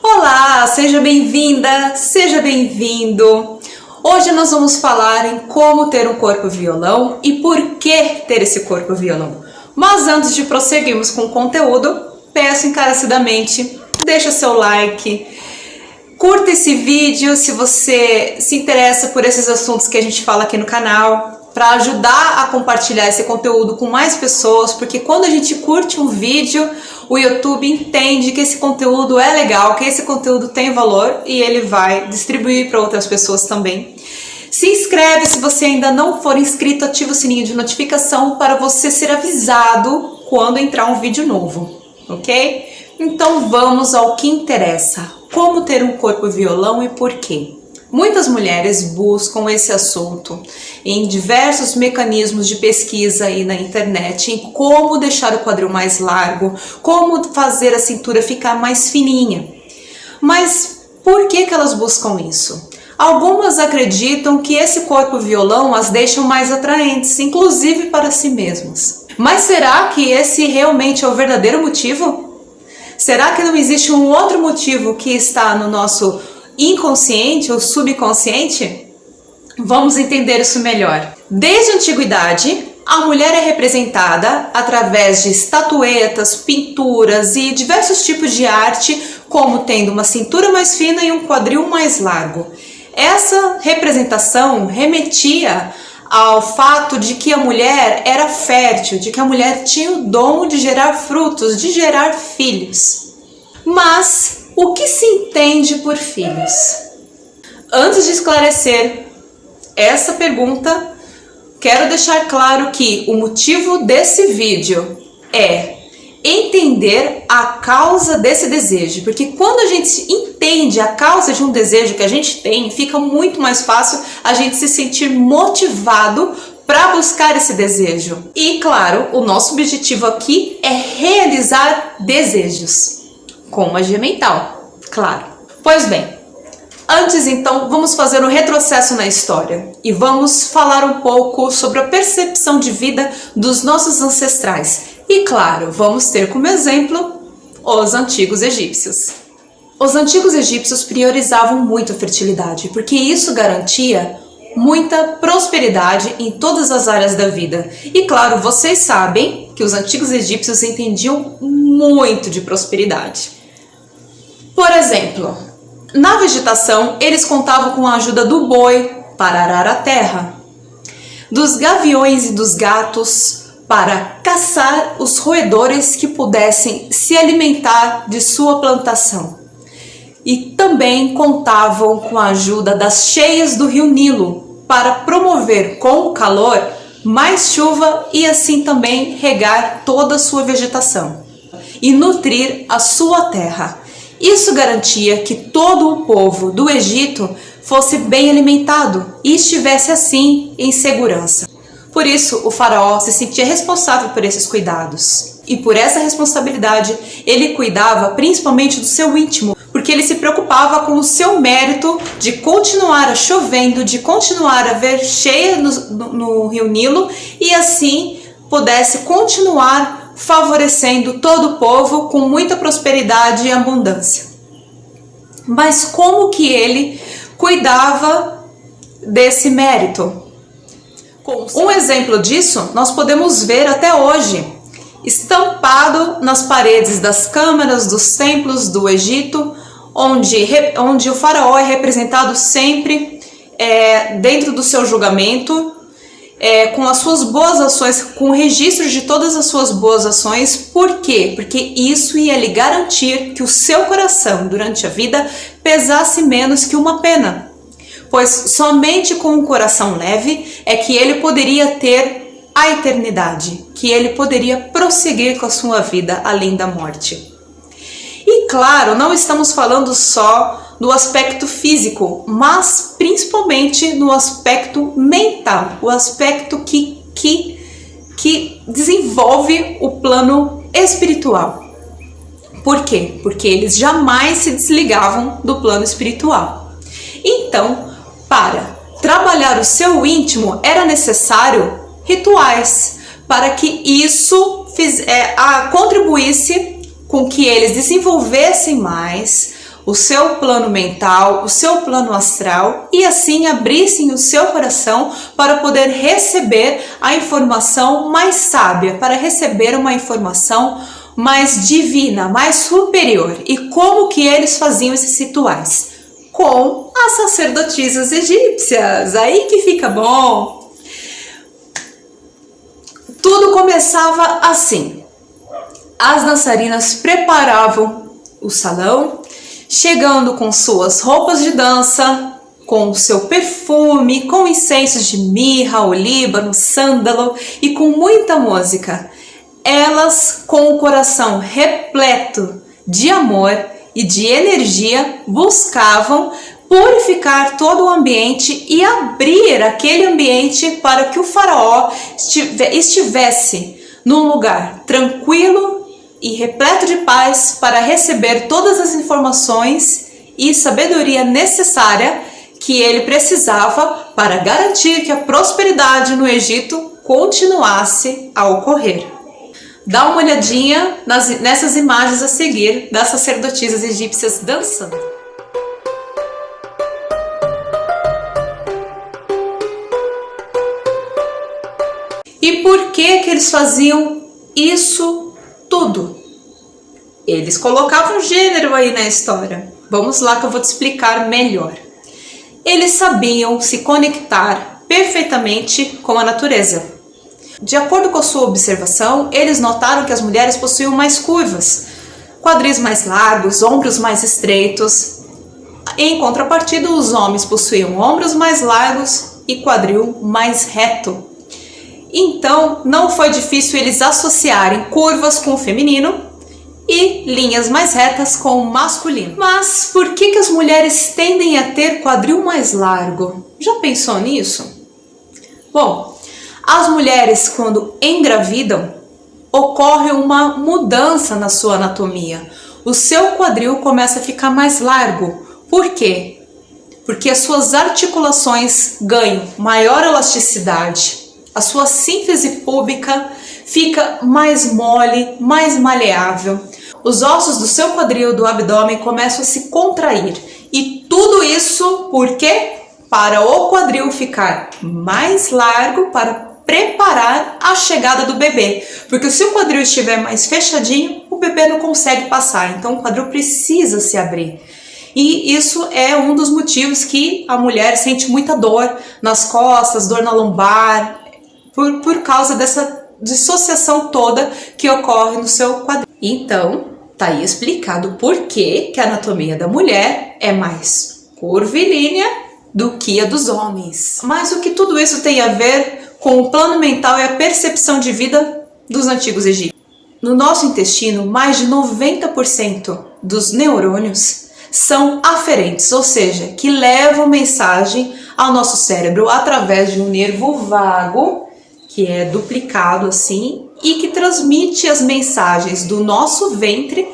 Olá, seja bem-vinda, seja bem-vindo. Hoje nós vamos falar em como ter um corpo violão e por que ter esse corpo violão. Mas antes de prosseguirmos com o conteúdo, peço encarecidamente, deixa seu like, curta esse vídeo se você se interessa por esses assuntos que a gente fala aqui no canal, para ajudar a compartilhar esse conteúdo com mais pessoas, porque quando a gente curte um vídeo, o YouTube entende que esse conteúdo é legal, que esse conteúdo tem valor e ele vai distribuir para outras pessoas também. Se inscreve se você ainda não for inscrito, ativa o sininho de notificação para você ser avisado quando entrar um vídeo novo, ok? Então vamos ao que interessa. Como ter um corpo violão e por quê? Muitas mulheres buscam esse assunto em diversos mecanismos de pesquisa aí na internet, em como deixar o quadril mais largo, como fazer a cintura ficar mais fininha. Mas por que elas buscam isso? Algumas acreditam que esse corpo violão as deixa mais atraentes, inclusive para si mesmas. Mas será que esse realmente é o verdadeiro motivo? Será que não existe um outro motivo que está no nosso inconsciente ou subconsciente? Vamos entender isso melhor. Desde a antiguidade, a mulher é representada através de estatuetas, pinturas e diversos tipos de arte, como tendo uma cintura mais fina e um quadril mais largo. Essa representação remetia ao fato de que a mulher era fértil, de que a mulher tinha o dom de gerar frutos, de gerar filhos. Mas o que se entende por filhos? Antes de esclarecer essa pergunta, quero deixar claro que o motivo desse vídeo é entender a causa desse desejo, porque quando a gente entende a causa de um desejo que a gente tem, fica muito mais fácil a gente se sentir motivado para buscar esse desejo. E claro, o nosso objetivo aqui é realizar desejos com magia mental, claro. Pois bem, antes então vamos fazer um retrocesso na história e vamos falar um pouco sobre a percepção de vida dos nossos ancestrais. E claro, vamos ter como exemplo os antigos egípcios. Os antigos egípcios priorizavam muito a fertilidade, porque isso garantia muita prosperidade em todas as áreas da vida. E claro, vocês sabem que os antigos egípcios entendiam muito de prosperidade. Por exemplo, na vegetação, eles contavam com a ajuda do boi para arar a terra, dos gaviões e dos gatos para caçar os roedores que pudessem se alimentar de sua plantação. E também contavam com a ajuda das cheias do rio Nilo para promover com o calor mais chuva e assim também regar toda a sua vegetação e nutrir a sua terra. Isso garantia que todo o povo do Egito fosse bem alimentado e estivesse assim em segurança. Por isso, o faraó se sentia responsável por esses cuidados. E por essa responsabilidade, ele cuidava principalmente do seu íntimo, porque ele se preocupava com o seu mérito de continuar chovendo, de continuar a haver cheia no rio Nilo e assim pudesse continuar favorecendo todo o povo com muita prosperidade e abundância. Mas como que ele cuidava desse mérito? Um exemplo disso nós podemos ver até hoje, estampado nas paredes das câmaras dos templos do Egito, onde o faraó é representado sempre dentro do seu julgamento, com as suas boas ações, com registros de todas as suas boas ações. Por quê? Porque isso ia lhe garantir que o seu coração durante a vida pesasse menos que uma pena. Pois somente com um coração leve é que ele poderia ter a eternidade, que ele poderia prosseguir com a sua vida além da morte. E claro, não estamos falando só do aspecto físico, mas principalmente no aspecto mental, o aspecto que desenvolve o plano espiritual. Por quê? Porque eles jamais se desligavam do plano espiritual. Então, para trabalhar o seu íntimo era necessário rituais para que isso contribuísse com que eles desenvolvessem mais o seu plano mental, o seu plano astral e assim abrissem o seu coração para poder receber a informação mais sábia, para receber uma informação mais divina, mais superior. E como que eles faziam esses rituais? Com as sacerdotisas egípcias. Aí que fica bom. Tudo começava assim. As dançarinas preparavam o salão, chegando com suas roupas de dança, com o seu perfume, com incensos de mirra, olíbano, sândalo e com muita música. Elas, com o coração repleto de amor e de energia, buscavam purificar todo o ambiente e abrir aquele ambiente para que o faraó estivesse num lugar tranquilo e repleto de paz para receber todas as informações e sabedoria necessária que ele precisava para garantir que a prosperidade no Egito continuasse a ocorrer. Dá uma olhadinha nessas imagens a seguir das sacerdotisas egípcias dançando. E por que eles faziam isso tudo? Eles colocavam gênero aí na história. Vamos lá que eu vou te explicar melhor. Eles sabiam se conectar perfeitamente com a natureza. De acordo com a sua observação, eles notaram que as mulheres possuíam mais curvas, quadris mais largos, ombros mais estreitos. Em contrapartida, os homens possuíam ombros mais largos e quadril mais reto. Então, não foi difícil eles associarem curvas com o feminino e linhas mais retas com o masculino. Mas por que as mulheres tendem a ter quadril mais largo? Já pensou nisso? Bom, as mulheres, quando engravidam, ocorre uma mudança na sua anatomia. O seu quadril começa a ficar mais largo. Por quê? Porque as suas articulações ganham maior elasticidade. A sua síntese púbica fica mais mole, mais maleável. Os ossos do seu quadril, do abdômen, começam a se contrair. E tudo isso por quê? Para o quadril ficar mais largo, para preparar a chegada do bebê. Porque se o quadril estiver mais fechadinho, o bebê não consegue passar. Então o quadril precisa se abrir. E isso é um dos motivos que a mulher sente muita dor nas costas, dor na lombar, por causa dessa dissociação toda que ocorre no seu quadril. Então, tá aí explicado por que a anatomia da mulher é mais curvilínea do que a dos homens. Mas o que tudo isso tem a ver com o plano mental e a percepção de vida dos antigos egípcios? No nosso intestino, mais de 90% dos neurônios são aferentes, ou seja, que levam mensagem ao nosso cérebro através de um nervo vago, que é duplicado assim, e que transmite as mensagens do nosso ventre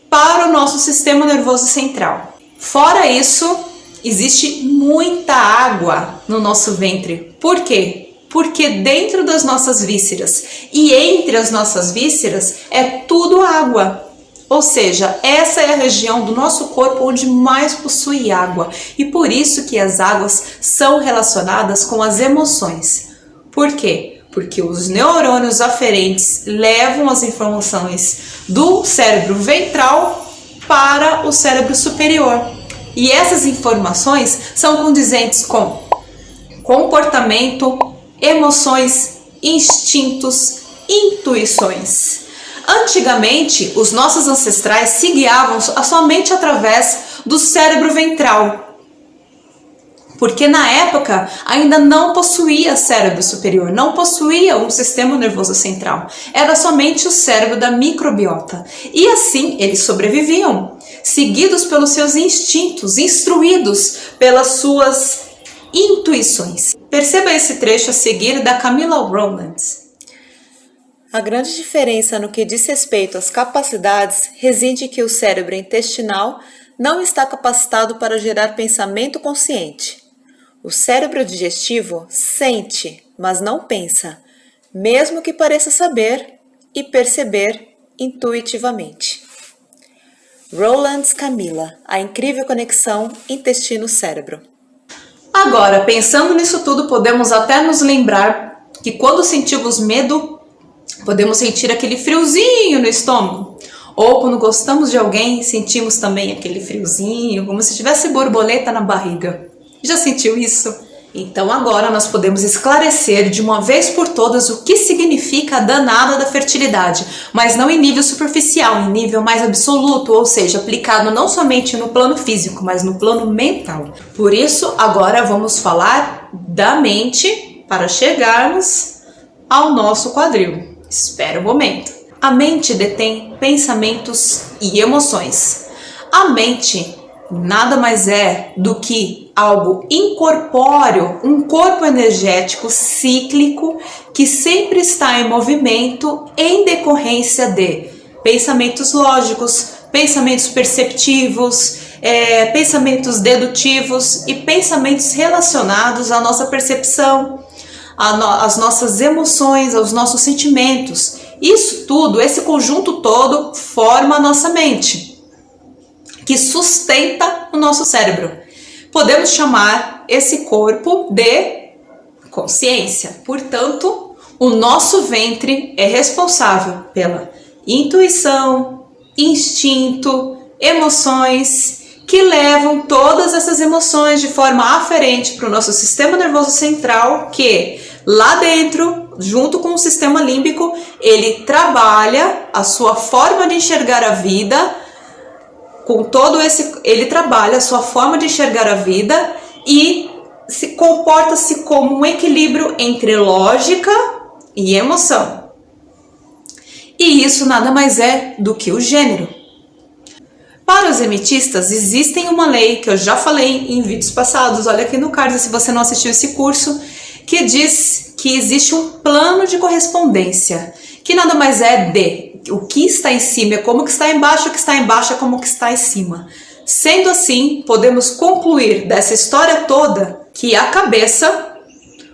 para o nosso sistema nervoso central. Fora isso, existe muita água no nosso ventre. Por quê? Porque dentro das nossas vísceras e entre as nossas vísceras é tudo água. Ou seja, essa é a região do nosso corpo onde mais possui água. E por isso que as águas são relacionadas com as emoções. Por quê? Porque os neurônios aferentes levam as informações do cérebro ventral para o cérebro superior. E essas informações são condizentes com comportamento, emoções, instintos, intuições. Antigamente, os nossos ancestrais se guiavam somente através do cérebro ventral, porque na época ainda não possuía cérebro superior, não possuía um sistema nervoso central, era somente o cérebro da microbiota. E assim eles sobreviviam, seguidos pelos seus instintos, instruídos pelas suas intuições. Perceba esse trecho a seguir da Camilla Rowlands. A grande diferença no que diz respeito às capacidades reside em que o cérebro intestinal não está capacitado para gerar pensamento consciente. O cérebro digestivo sente, mas não pensa. mesmo que pareça saber e perceber intuitivamente. Rowland's Camila, a incrível conexão intestino-cérebro. Agora, pensando nisso tudo, podemos até nos lembrar que quando sentimos medo, podemos sentir aquele friozinho no estômago. Ou quando gostamos de alguém, sentimos também aquele friozinho, como se tivesse borboleta na barriga. Já sentiu isso? Então agora nós podemos esclarecer de uma vez por todas o que significa a danada da fertilidade, mas não em nível superficial, em nível mais absoluto, ou seja, aplicado não somente no plano físico, mas no plano mental. Por isso, agora vamos falar da mente para chegarmos ao nosso quadril. Espera um momento. A mente detém pensamentos e emoções. A mente nada mais é do que algo incorpóreo, um corpo energético cíclico que sempre está em movimento em decorrência de pensamentos lógicos, pensamentos perceptivos, pensamentos dedutivos e pensamentos relacionados à nossa percepção, às nossas emoções, aos nossos sentimentos. Isso tudo, esse conjunto todo, forma a nossa mente, que sustenta o nosso cérebro. Podemos chamar esse corpo de consciência. Portanto, o nosso ventre é responsável pela intuição, instinto, emoções, que levam todas essas emoções de forma aferente para o nosso sistema nervoso central, que lá dentro, junto com o sistema límbico, ele trabalha a sua forma de enxergar a vida. Ele trabalha a sua forma de enxergar a vida e comporta-se como um equilíbrio entre lógica e emoção. E isso nada mais é do que o gênero. Para os hermetistas, existe uma lei que eu já falei em vídeos passados, olha aqui no card se você não assistiu esse curso, que diz que existe um plano de correspondência, que nada mais é de o que está em cima é como que está embaixo, o que está embaixo é como que está em cima. Sendo assim, podemos concluir dessa história toda que a cabeça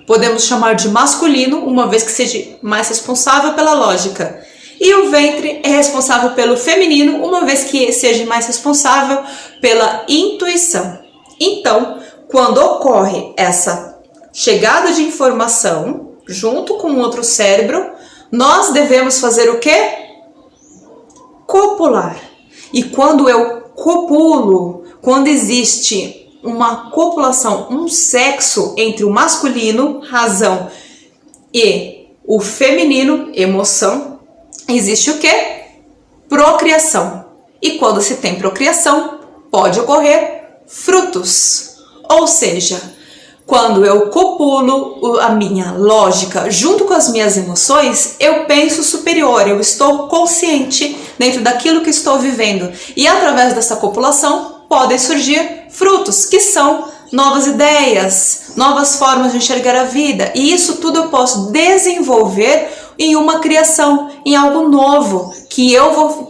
podemos chamar de masculino, uma vez que seja mais responsável pela lógica. E o ventre é responsável pelo feminino, uma vez que seja mais responsável pela intuição. Então, quando ocorre essa chegada de informação junto com outro cérebro, nós devemos fazer o quê? Copular. E quando eu copulo, quando existe uma copulação, um sexo entre o masculino, razão, e o feminino, emoção, existe o quê? Procriação. E quando se tem procriação, pode ocorrer frutos. Ou seja, quando eu copulo a minha lógica junto com as minhas emoções, eu penso superior, eu estou consciente dentro daquilo que estou vivendo. E através dessa copulação podem surgir frutos, que são novas ideias, novas formas de enxergar a vida. E isso tudo eu posso desenvolver em uma criação, em algo novo, que eu vou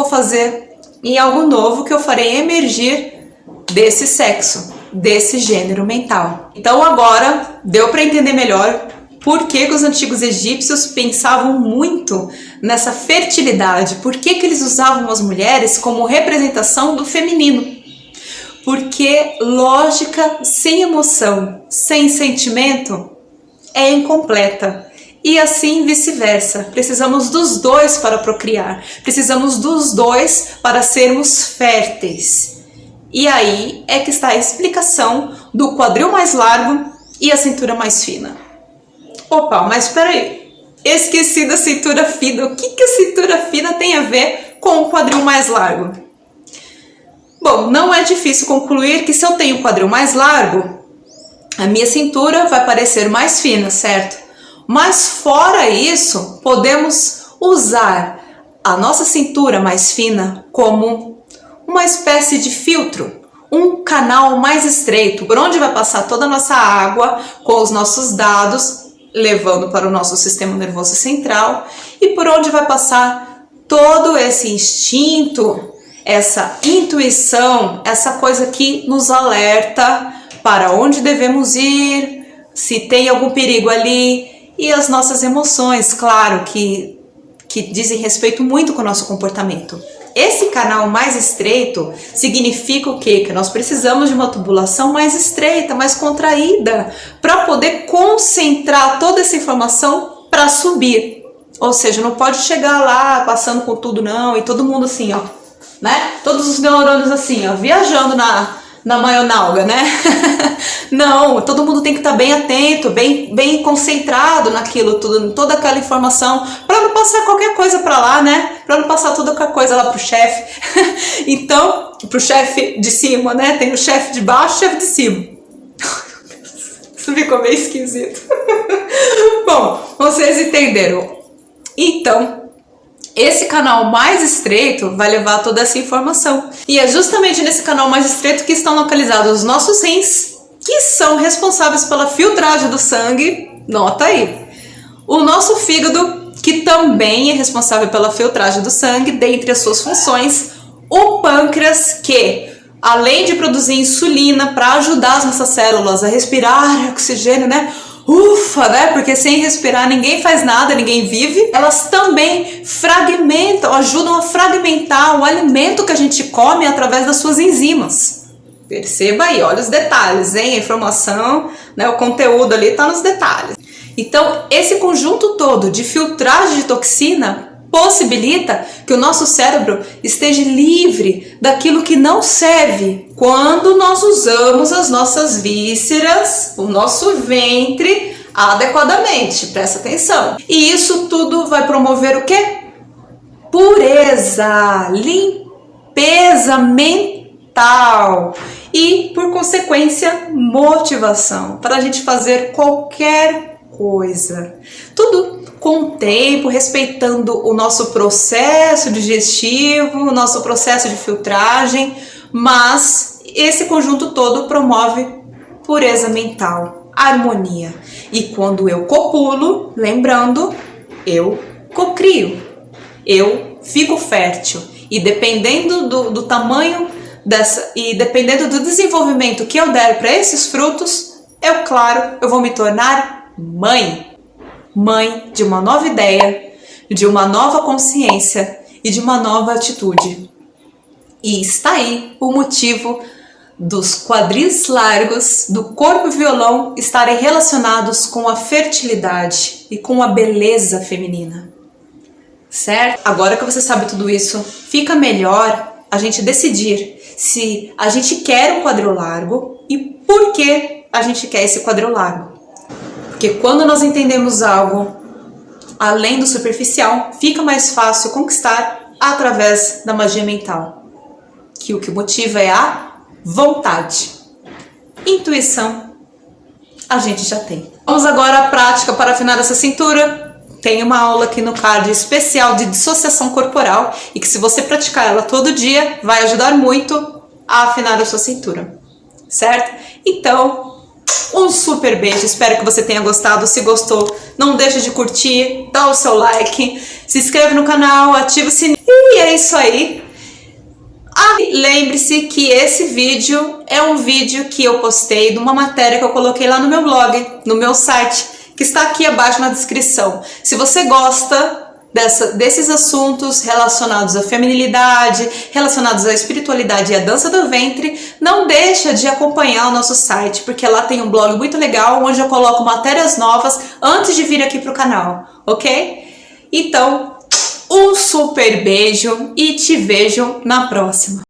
fazer, em algo novo que eu farei emergir desse sexo, desse gênero mental. Então agora deu para entender melhor por que os antigos egípcios pensavam muito nessa fertilidade, por que eles usavam as mulheres como representação do feminino. Porque lógica sem emoção, sem sentimento, é incompleta. E assim vice-versa. Precisamos dos dois para procriar. Precisamos dos dois para sermos férteis. E aí é que está a explicação do quadril mais largo e a cintura mais fina. Opa, mas espera aí. Esqueci da cintura fina. O que a cintura fina tem a ver com o quadril mais largo? Bom, não é difícil concluir que se eu tenho um quadril mais largo, a minha cintura vai parecer mais fina, certo? Mas fora isso, podemos usar a nossa cintura mais fina como uma espécie de filtro, um canal mais estreito, por onde vai passar toda a nossa água com os nossos dados, levando para o nosso sistema nervoso central, e por onde vai passar todo esse instinto, essa intuição, essa coisa que nos alerta para onde devemos ir, se tem algum perigo ali. e as nossas emoções, claro, que dizem respeito muito com o nosso comportamento. Esse canal mais estreito significa o quê? Que nós precisamos de uma tubulação mais estreita, mais contraída, para poder concentrar toda essa informação para subir. Ou seja, não pode chegar lá passando com tudo não, e todo mundo assim, ó, né? Todos os neurônios assim, ó, viajando na maionalga, né? Não, todo mundo tem que estar bem atento, bem concentrado naquilo tudo, toda aquela informação, para não passar qualquer coisa para lá, né? Para não passar toda qualquer coisa lá pro chefe. Então, pro chefe de cima, né? Tem o chefe de baixo e o chefe de cima. Isso ficou meio esquisito. Bom, vocês entenderam. Então, esse canal mais estreito vai levar toda essa informação. E é justamente nesse canal mais estreito que estão localizados os nossos rins, que são responsáveis pela filtragem do sangue. Nota aí. O nosso fígado, que também é responsável pela filtragem do sangue, dentre as suas funções. O pâncreas, que além de produzir insulina para ajudar as nossas células a respirar oxigênio, né? Ufa, né? Porque sem respirar ninguém faz nada, ninguém vive. Elas também fragmentam, ajudam a fragmentar o alimento que a gente come através das suas enzimas. Perceba aí, olha os detalhes, hein? A informação, né? O conteúdo ali está nos detalhes. Então, esse conjunto todo de filtragem de toxina possibilita que o nosso cérebro esteja livre daquilo que não serve quando nós usamos as nossas vísceras, o nosso ventre adequadamente. Presta atenção. E isso tudo vai promover o quê? Pureza, limpeza mental e, por consequência, motivação para a gente fazer qualquer coisa. Tudo com o tempo, respeitando o nosso processo digestivo, o nosso processo de filtragem, mas esse conjunto todo promove pureza mental, harmonia. E quando eu copulo, lembrando, eu cocrio, eu fico fértil. E dependendo do tamanho e dependendo do desenvolvimento que eu der para esses frutos, eu vou me tornar mãe. Mãe de uma nova ideia, de uma nova consciência e de uma nova atitude. E está aí o motivo dos quadris largos do corpo violão estarem relacionados com a fertilidade e com a beleza feminina. Certo? Agora que você sabe tudo isso, fica melhor a gente decidir se a gente quer um quadril largo e por que a gente quer esse quadril largo. Porque quando nós entendemos algo além do superficial, fica mais fácil conquistar através da magia mental. Que o que motiva é a vontade. Intuição, a gente já tem. Vamos agora à prática para afinar essa cintura. Tem uma aula aqui no card especial de dissociação corporal e que se você praticar ela todo dia, vai ajudar muito a afinar a sua cintura. Certo? Então, um super beijo, espero que você tenha gostado. Se gostou, não deixe de curtir, dá o seu like, se inscreve no canal, ativa o sininho e é isso aí. Lembre-se que esse vídeo é um vídeo que eu postei de uma matéria que eu coloquei lá no meu blog, no meu site, que está aqui abaixo na descrição. Se você gosta desses assuntos relacionados à feminilidade, relacionados à espiritualidade e à dança do ventre, não deixa de acompanhar o nosso site, porque lá tem um blog muito legal, onde eu coloco matérias novas antes de vir aqui para o canal, ok? Então, um super beijo e te vejo na próxima!